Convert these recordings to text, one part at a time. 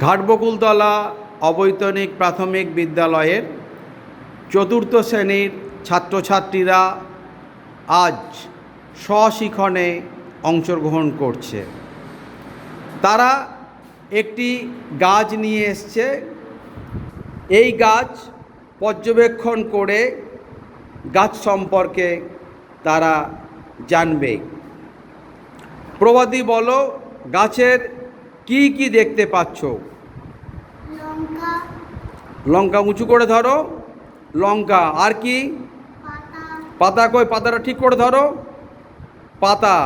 ঘাটবকুলতলা অবৈতনিক প্রাথমিক বিদ্যালয়ের চতুর্থ শ্রেণীর ছাত্রছাত্রীরা আজ স্বশিক্ষণে অংশগ্রহণ করছে। তারা একটি গাছ নিয়ে এসছে। এই গাছ পর্যবেক্ষণ করে গাছ সম্পর্কে তারা জানবে। প্রবাদী বলো, গাছের কি কি দেখতে পাচ্ছ? লঙ্কা। লঙ্কা উঁচু করে ধরো। লঙ্কা। আর কি? পাতা। পাতা কই? পাতাটা ঠিক করে ধরো। পাতা।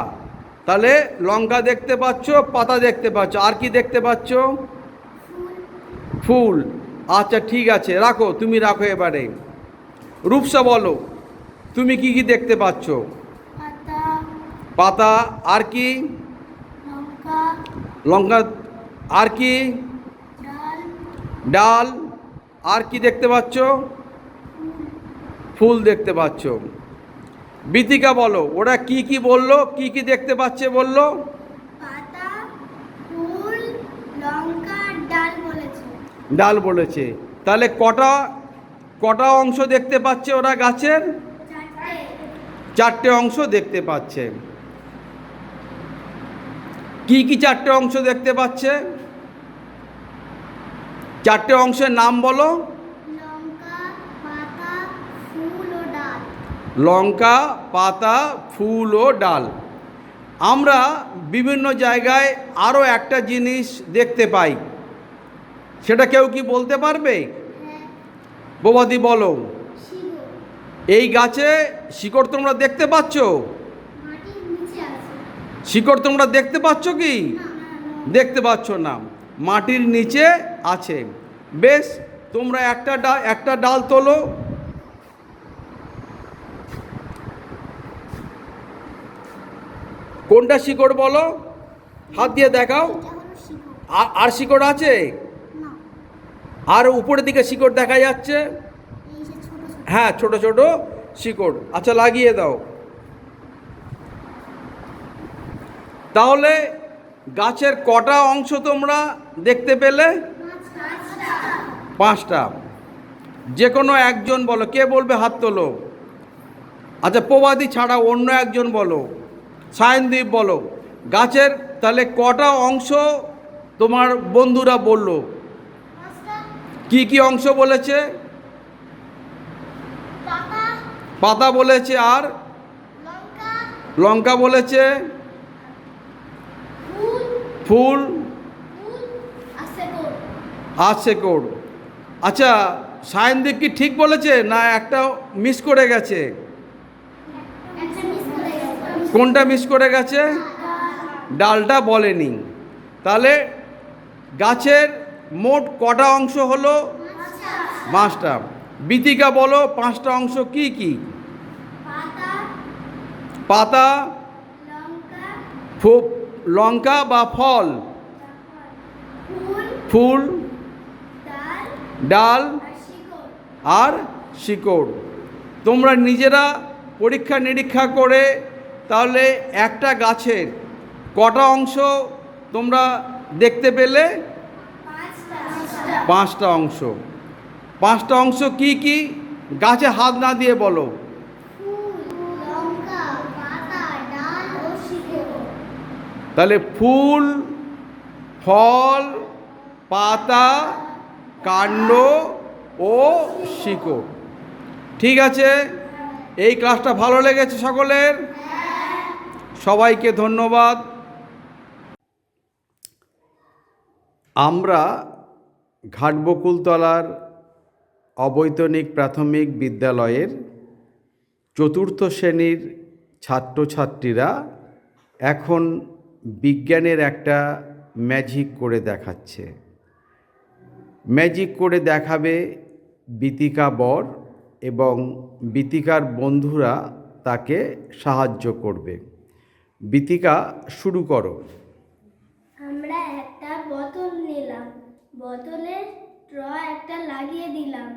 তাহলে লঙ্কা দেখতে পাচ্ছ, পাতা দেখতে পাচ্ছ, আর কি দেখতে পাচ্ছ? ফুল। আচ্ছা ঠিক আছে, রাখো, তুমি রাখো। এবারে রূপসা বলো, তুমি কি কি দেখতে পাচ্ছ? পাতা। পাতা। আর কি? লঙ্কা। লঙ্কা। আর কি? ডাল। ডাল। আর কি দেখতে পাচ্ছ? ফুল দেখতে পাচ্ছ। বিতিকা বলো, ওরা কি কি বললো, কি কি দেখতে পাচ্ছে বললো? পাতা, ফুল, লঙ্কা, ডাল বলেছে। ডাল বলেছে। তাহলে কটা কটা অংশ দেখতে পাচ্ছে ওরা গাছের? চারটে অংশ দেখতে পাচ্ছে। কি কি চারটে অংশ দেখতে পাচ্ছে? চারটে অংশের নাম বলো। লঙ্কা, পাতা, ফুল ও ডাল। লঙ্কা, পাতা, ফুল ও ডাল। আমরা বিভিন্ন জায়গায় আরও একটা জিনিস দেখতে পাই, সেটা কেউ কি বলতে পারবে? প্রবাদী বলো। এই গাছে শিকড় তোমরা দেখতে পাচ্ছ? মাটির নিচে আছে। শিকড় তোমরা দেখতে পাচ্ছ কি? দেখতে পাচ্ছ না, মাটির নিচে আছে। বেশ, তোমরা একটা ডাল তোলো। কোনটা শিকড় বলো? হাত দিয়ে দেখাও। এটা হলো শিকড়। আর শিকড় আছে? না, আর উপরের দিকে শিকড় দেখা যাচ্ছে। এই যে ছোট ছোট। হ্যাঁ, ছোট ছোট শিকড়। আচ্ছা, লাগিয়ে দাও। তাহলে গাছের কটা অংশ তোমরা দেখতে পেলে? পাঁচটা। যে কোনো একজন বলো, কে বলবে? হাত তোলো। আচ্ছা, প্রবাদী ছাড়া অন্য একজন বলো। সায়নদীপ বলো, গাছের তাহলে কটা অংশ তোমার বন্ধুরা বললো? কি কি অংশ বলেছে? পাতা, পাতা বলেছে। আর লঙ্কা, লঙ্কা বলেছে। ফুল, ফুল ফুল আর শিকড়। আর শেকড়। আচ্ছা, সায়নদীপ কি ঠিক বলেছে না একটা মিস করে গেছে? একটা মিস করে গেছে। কোনটা মিস করে গেছে? ডালটা বলেনি। তাহলে গাছের মোট কটা অংশ হলো? পাঁচটা। বিতিকা বলো, পাঁচটা অংশ কি কি? পাতা, পাতা, লঙ্কা, লঙ্কা বা ফল, ফুল, ফুল, ডাল ডাল আর শিকড়। আর শিকড়। তোমরা নিজেরা পরীক্ষা নিরীক্ষা করে তাহলে একটা গাছের কটা অংশ তোমরা দেখতে পেলে? পাঁচটা অংশ। পাঁচটা অংশ কি কি? গাছে হাত না দিয়ে বলো। ফুল, লঙ্কা, পাতা, ডাল ও শিকড়। তাহলে ফুল, ফল, পাতা, কাণ্ড ও শিকড়। ঠিক আছে, এই ক্লাসটা ভালো লেগেছে সকলের? সবাইকে ধন্যবাদ। আমরা ঘাটবকুলতলার অবৈতনিক প্রাথমিক বিদ্যালয়ের চতুর্থ শ্রেণীর ছাত্রছাত্রীরা এখন বিজ্ঞানের একটা ম্যাজিক করে দেখাচ্ছে। ম্যাজিক করে দেখাবে বিতিকা বর এবং বিতিকার বন্ধুরা তাকে সাহায্য করবে। বিতিকা, শুরু করো। আমরা একটা বোতল নিলাম, বোতলে স্ট্র একটা লাগিয়ে দিলাম,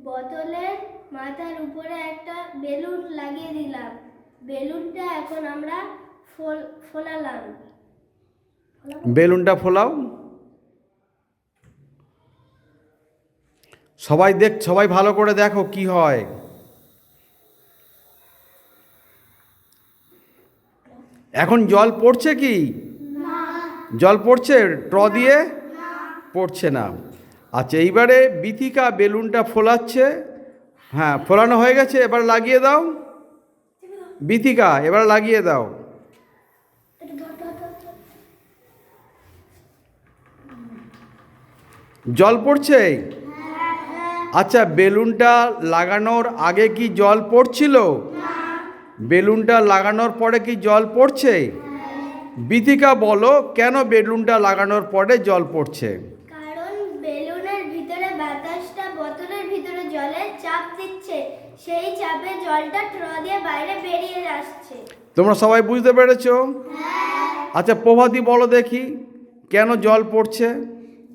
বোতলের মাথার উপরে একটা বেলুন লাগিয়ে দিলাম, বেলুনটা এখন আমরা ফোলালাম, বেলুনটা ফোলাও। সবাই ভালো করে দেখো কি হয়। এখন জল পড়ছে কি? জল পড়ছে ট্র দিয়ে? পড়ছে না। আচ্ছা, এইবারে বিথিকা বেলুনটা ফোলাচ্ছে। হ্যাঁ, ফোলানো হয়ে গেছে, এবার লাগিয়ে দাও। বিথিকা, এবার লাগিয়ে দাও। জল পড়ছে? আচ্ছা, বেলুনটা লাগানোর আগে কি জল পড়ছিল? বেলুনটা লাগানোর পরে কি জল পড়ছে? বিথিকা বলো, কেন বেলুনটা লাগানোর পরে জল পড়ছে? কারণ বেলুনের ভিতরে বাতাসটা বোতলের ভিতরে জলের চাপ দিচ্ছে, সেই চাপে জলটা ট্র দিয়ে বাইরে বেরিয়ে আসছে। তোমরা সবাই বুঝতে পেরেছো? আচ্ছা, প্রভাতী বলো দেখি, কেন জল পড়ছে?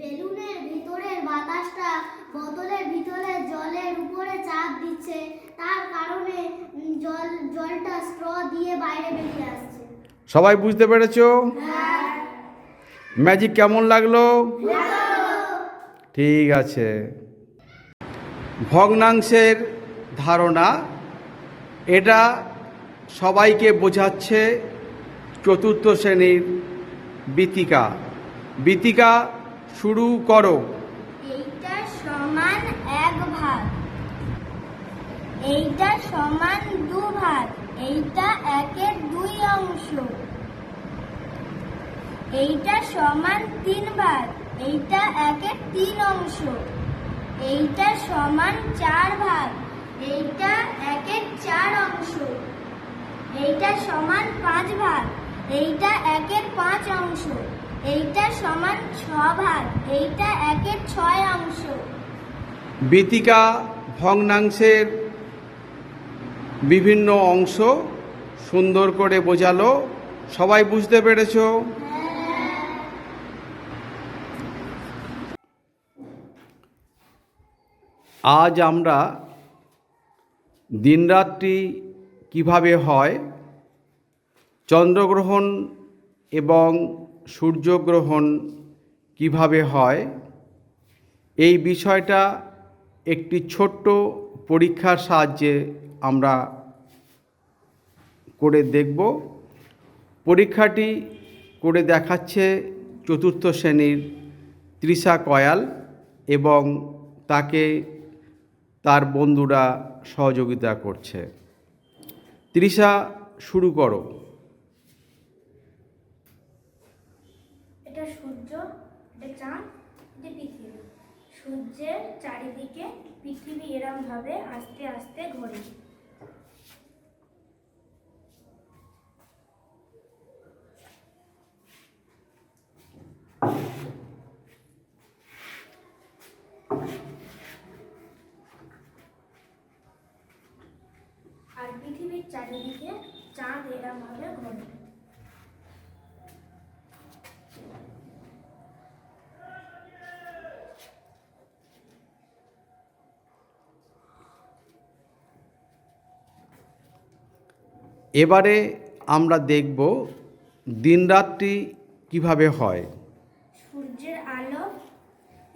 বেলুনের ভিতরের বাতাসটা বোতলের ভিতরে জলের উপরে চাপ দিচ্ছে, তার কারণে জলটা স্ট্র দিয়ে বাইরে বেরিয়ে আসছে। সবাই বুঝতে পেরেছো? ম্যাজিক কেমন লাগলো? ঠিক আছে। ভগ্নাংশের ধারণা এটা সবাইকে বোঝাচ্ছে চতুর্থ শ্রেণীর বিথিকা। বিথিকা, শুরু করো। এইটা সমান 1 ভাগ, এইটা সমান 2 ভাগ, এইটা 1-এর 2 অংশ, এইটা সমান 3 ভাগ, এইটা 1-এর 3 অংশ, এইটা সমান 4 ভাগ, এইটা 1-এর 4 অংশ, এইটা সমান 5 ভাগ, এইটা 1-এর 5 অংশ, এইটা সমান 6 ভাগ, এইটা 1-এর 6 অংশ। বিথিকা ভগ্নাংশের বিভিন্ন অংশ সুন্দর করে বোঝালো। সবাই বুঝতে পেরেছো? আজ আমরা দিনরাত্রি কিভাবে হয়, চন্দ্রগ্রহণ এবং সূর্যগ্রহণ কিভাবে হয়, এই বিষয়টা একটি ছোট্ট পরীক্ষার সাহায্যে আমরা করে দেখব। পরীক্ষাটি করে দেখাচ্ছে চতুর্থ শ্রেণীর তৃষা কয়াল এবং তাকে তার বন্ধুরা সহযোগিতা করছে। তৃষা, শুরু করো। এটা সূর্য, এটা চাঁদ, এটা পৃথিবী। সূর্যের চারিদিকে পৃথিবী এরম ভাবে আস্তে আস্তে ঘোরে। আর পৃথিবীর চারিদিকে চাঁদ এরম ভাবে ঘোরে। এবারে আমরা দেখব দিনরাত্রি কিভাবে হয়। সূর্যের আলো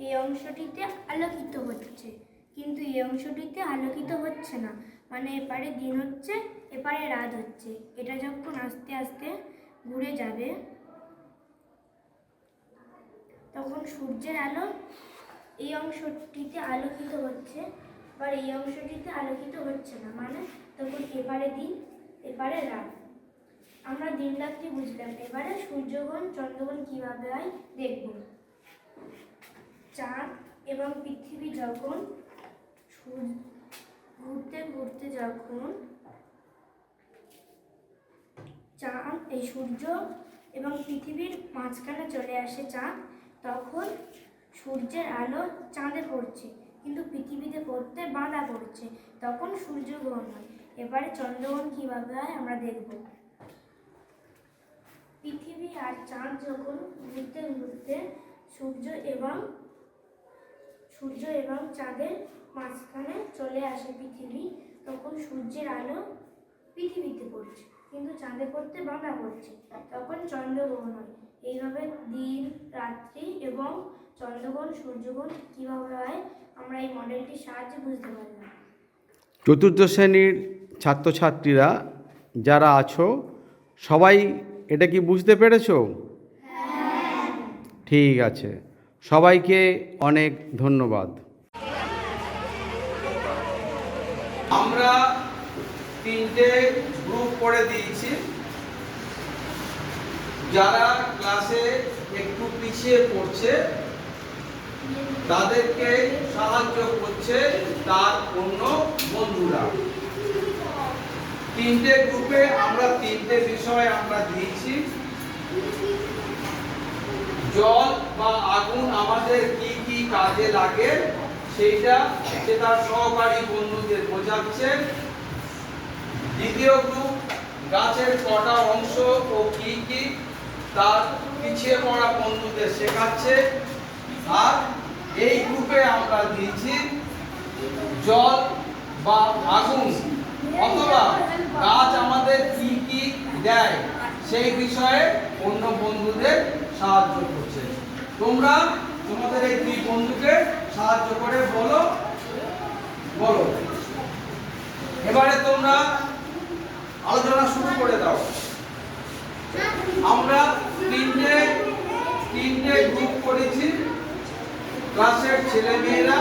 এই অংশটিতে আলোকিত হচ্ছে, কিন্তু এই অংশটিতে আলোকিত হচ্ছে না, মানে এপারে দিন হচ্ছে, এপারে রাত হচ্ছে। এটা যখন আস্তে আস্তে ঘুরে যাবে তখন সূর্যের আলো এই অংশটিতে আলোকিত হচ্ছে, আবার এই অংশটিতে আলোকিত হচ্ছে না, মানে তখন এপারে দিন এপারে রাত। আমরা দিন রাত্রি বুঝলাম, এবারে সূর্যগ্রহণ চন্দ্রগ্রহণ কিভাবে হয় দেখব। চাঁদ এবং পৃথিবী যখন ঘুরতে ঘুরতে যখন চাঁদ এই সূর্য এবং পৃথিবীর মাঝখানে চলে আসে চাঁদ, তখন সূর্যের আলো চাঁদে পড়ছে কিন্তু পৃথিবীতে পড়তে বাধা পড়ছে, তখন সূর্যগ্রহণ হয়। এবারে চন্দ্রগ্রহণ কিভাবে হয় আমরা দেখব। পৃথিবী আর চাঁদ যখন ঘুরতে ঘুরতে সূর্য এবং চাঁদের মাঝখানে চলে আসে পৃথিবী, তখন সূর্যের আলো পৃথিবীতে পড়ছে কিন্তু চাঁদে পড়তে বাঁধা পড়ছে, তখন চন্দ্রগ্রহণ হয়। এইভাবে দিন, রাত্রি এবং চন্দ্রগ্রহণ, সূর্যগ্রহণ কীভাবে হয় আমরা এই মডেলটির সাহায্যে বুঝতে পারলাম। চতুর্থ শ্রেণীর ছাত্রছাত্রীরা যারা আছো সবাই এটা কি বুঝতে পেরেছো? ঠিক আছে, সবাইকে অনেক ধন্যবাদ। আমরা 3টে গ্রুপ করে দিয়েছি। যারা ক্লাসে একটু পিছিয়ে পড়ছে তাদেরকে সাহায্য করছে তার অন্য বন্ধুরা। 3টে গ্রুপে আমরা 3টে বিষয় আমরা দিয়েছি। জল বা আগুন আমাদের কি কি কাজে লাগে সেইটা সে তার সহকারী বন্ধুদের বোঝাচ্ছে। দ্বিতীয় গ্রুপ গাছের কটা অংশ ও কি কি তার পিছিয়ে পড়া বন্ধুদের শেখাচ্ছে। আর এই গ্রুপে আমরা দিয়েছি জল বা আগুন অথবা গাছ আমাদের কি কি দেয় সেই বিষয়ে অন্য বন্ধুদের সাহায্য করছে। তোমরা তোমাদের এই 2 বন্ধুকে সাহায্য করে বলো। এবারে তোমরা আলোচনা শুরু করে দাও। আমরা 3টে গ্রুপ করেছি। ক্লাসের ছেলে মেয়েরা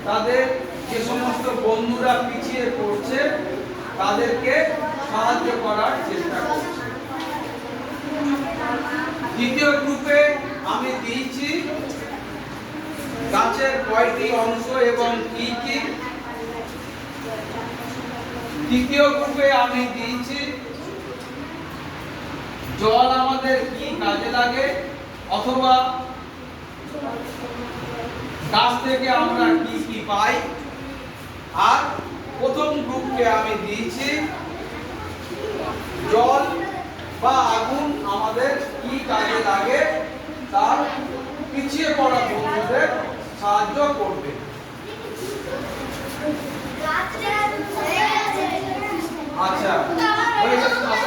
তাদের যে সমস্ত বন্ধুরা পিছিয়ে পড়ছে তাদেরকে সাহায্য করার চেষ্টা করছে। দ্বিতীয় গ্রুপে আমি দিয়েছি গাছের কয়টি অংশ এবং কি কি। তৃতীয় গ্রুপে আমি দিয়েছি জল আমাদের কি কাজে লাগে অথবা গাছ থেকে আমরা কি কি পাই। আর প্রথম গ্রুপকে আমি দিয়েছি জল বা আগুন আমাদের কি কাজে লাগে তার পিছিয়ে পড়া বন্ধুদের সাহায্য করবে। আচ্ছা,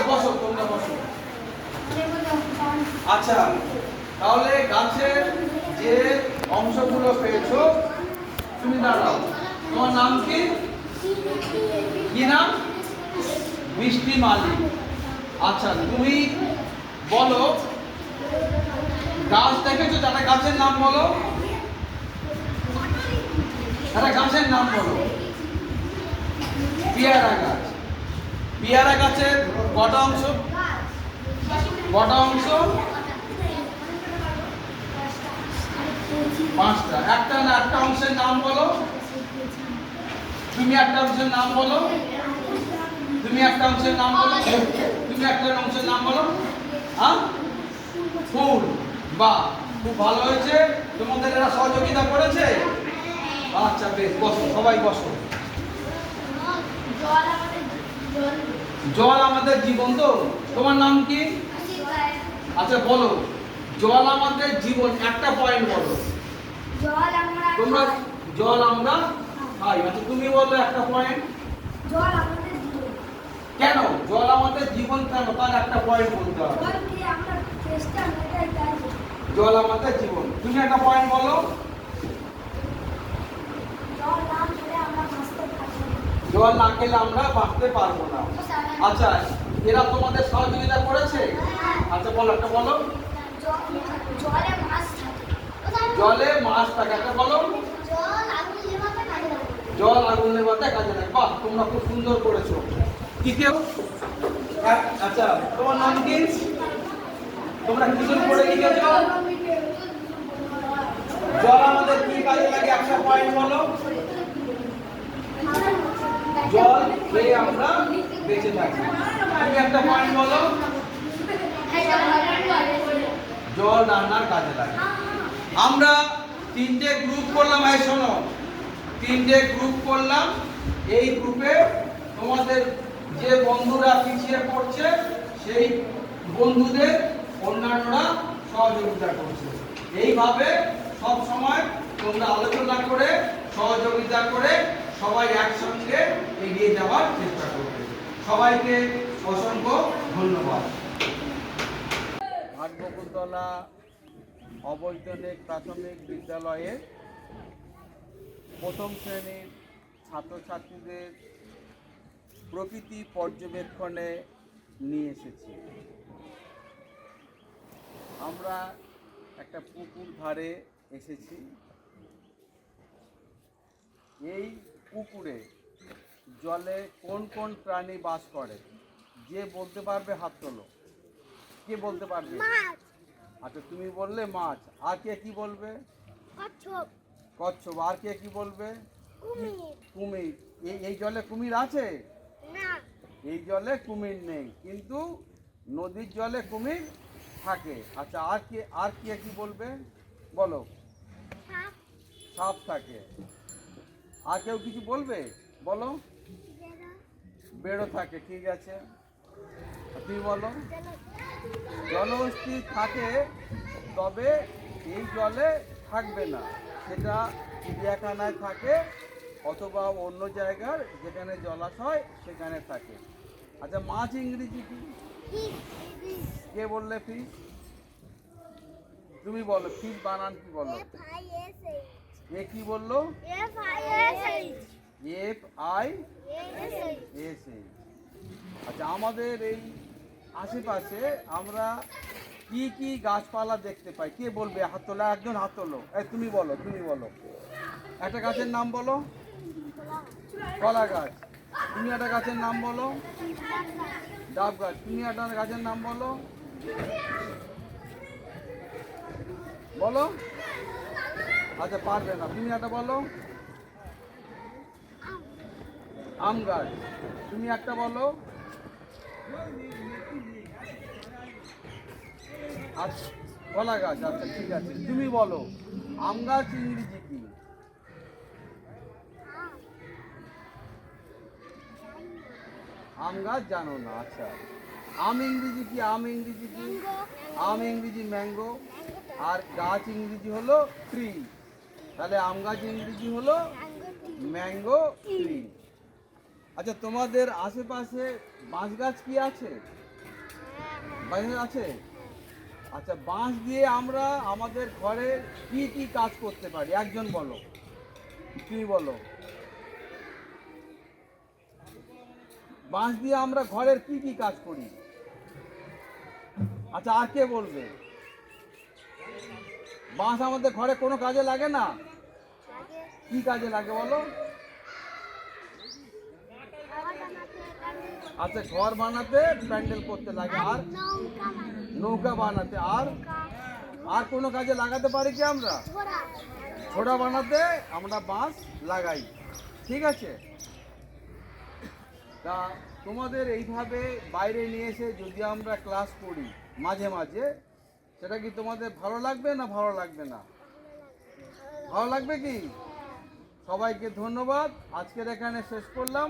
বসো, তোমরা বসো। আচ্ছা, তাহলে গাছের যে অংশগুলো পেয়েছো তুমি দাঁড়াও। তোমার নাম কি? কি নাম? মিষ্টি মালিক। আচ্ছা, তুমি বলো গাছ দেখেছো? যারা গাছের নাম বলো, যারা গাছের নাম বলো। পেয়ারা গাছ। পেয়ারা গাছের কটা অংশ? কটা অংশ? 5টা। একটা অংশের নাম বলো। তুমি একটা অংশের নাম বলো। তুমি একটা অংশের নাম বলো। তুমি একটা অংশের নাম বলো। হ্যাঁ, ফুল। বাহ, খুব ভালো হয়েছে। তোমাদের এরা সহযোগিতা করেছে? আচ্ছা, বেশ, বসো, সবাই বসো। জল আমাদের জীবন। তো তোমার নাম কি? আচ্ছা, বলো জল আমাদের জীবন। একটা পয়েন্ট বলো। তোমরা জল আমরা খাই। আচ্ছা, তুমি বলো একটা পয়েন্ট। কেন জল আমাদের জীবন? কেন তার একটা পয়েন্ট বলতে হবে। জল আমাদের জীবন। তুমি একটা পয়েন্ট বলো। জল না খেলে আমরা বাঁচতে পারবো না। আচ্ছা, এরা তোমাদের সহযোগিতা করেছে? আচ্ছা, বলো একটা বলো। জলে মাছ থাকে। একটা বলো। জল আগুন নেভাতে কাজে লাগে। বাহ, তোমরা খুব সুন্দর করেছো। তৃতীয়, আচ্ছা, তোমার নাম কি? তোমরা কিছু করে লিখেছো। জল আমাদের কি কাজে লাগে একটা পয়েন্ট বলো। জল খেয়ে আমরা বেঁচে থাকি। তুমি একটা পয়েন্ট বলো। জল রান্নার কাজে লাগে। আমরা 3টে গ্রুপ করলাম। এই শোনো, 3টে গ্রুপ করলাম। এই গ্রুপে তোমাদের যে বন্ধুরা পিছিয়ে পড়ছে সেই বন্ধুদের অন্যান্যরা সহযোগিতা করছে। এইভাবে সব সময় তোমরা আলোচনা করে সহযোগিতা করে সবাই একসঙ্গে এগিয়ে যাওয়ার চেষ্টা করবে। সবাইকে অসংখ্য ধন্যবাদ। ভাটবকুলতলা অবৈতনিক প্রাথমিক বিদ্যালয়ে প্রথম শ্রেণীর ছাত্রছাত্রীদের প্রকৃতি পর্যবেক্ষণে নিয়ে এসেছি। আমরা একটা পুকুর ধারে এসেছি। এই পুকুরে জলে কোন কোন প্রাণী বাস করে যে বলতে পারবে হাত তোলো। কে বলতে পারবে? আচ্ছা, তুমি বললে মাছ। আর কে কি বলবে? কচ্ছপ। আর কে কি বলবে? কুমির। এই জলে কুমির আছে? এই জলে কুমির নেই, কিন্তু নদীর জলে কুমির থাকে। আচ্ছা, আর কে কি বলবে বলো? সাপ থাকে। আর কেউ কিছু বলবে বলো? বেড়ো থাকে। ঠিক আছে, তুমি বলো? জলহস্তী থাকে, তবে এই জলে থাকবে না। সেটা চিড়িয়াখানায় থাকে অথবা অন্য জায়গার যেখানে জলাশয় সেখানে থাকে। আচ্ছা, মাছ ইংরেজি কি? কে বললে? ফিশ। তুমি বলো, ফিশ বানান কি বলো? এ কি বললো? FISH। আচ্ছা, আমাদের এই আশেপাশে আমরা কি কি গাছপালা দেখতে পাই? কে বলবে? হাত তোলা। একজন হাত তোলো। এই তুমি বলো, তুমি বলো। একটা গাছের নাম বলো। কলা গাছ। তুমি একটা গাছের নাম বলো। ডাব গাছ। তুমি একটা গাছের নাম বলো। বলো। আচ্ছা, পারবে না। তুমি একটা বলো। আম গাছ। তুমি একটা বলো। আচ্ছা, কলা গাছ। আচ্ছা, ঠিক আছে, তুমি বলো আম গাছ ইংরেজি কি? আম গাছ জানো না? আচ্ছা, আম ইংরেজি কি? আম ইংরেজি কি? আম ইংরেজি ম্যাঙ্গো। আর গাছ ইংরেজি হলো ট্রি। তাহলে আম গাছ ইংরেজি হলো ম্যাঙ্গো ট্রি। আচ্ছা, তোমাদের আশেপাশে বাঁশ গাছ কি আছে? বাঁশ গাছ আছে? আচ্ছা, বাঁশ দিয়ে আমরা আমাদের ঘরে কি কি কাজ করতে পারি? একজন বলো। তুমি বলো। বাঁশ দিয়ে আমরা ঘরের কি কি কাজ করি? আচ্ছা, আর কে বলবে? বাঁশ আমাদের ঘরে কোনো কাজে লাগে না? কি কাজে লাগে বলো? আচ্ছা, ঘর বানাতে, প্যান্ডেল করতে লাগে। আর নৌকা বানাতে। আর কোনো কাজে লাগাতে পারি কি আমরা? ছোড়া বানাতে আমরা বাঁশ লাগাই। ঠিক আছে। তা তোমাদের এইভাবে বাইরে নিয়ে এসে যদি আমরা ক্লাস করি মাঝে মাঝে, সেটা কি তোমাদের ভালো লাগবে না ভালো লাগবে না? ভালো লাগবে কি? সবাইকে ধন্যবাদ। আজকের এখানে শেষ করলাম।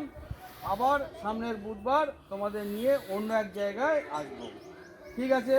আবার সামনের বুধবার তোমাদের নিয়ে অন্য এক জায়গায় আসবো। ঠিক আছে।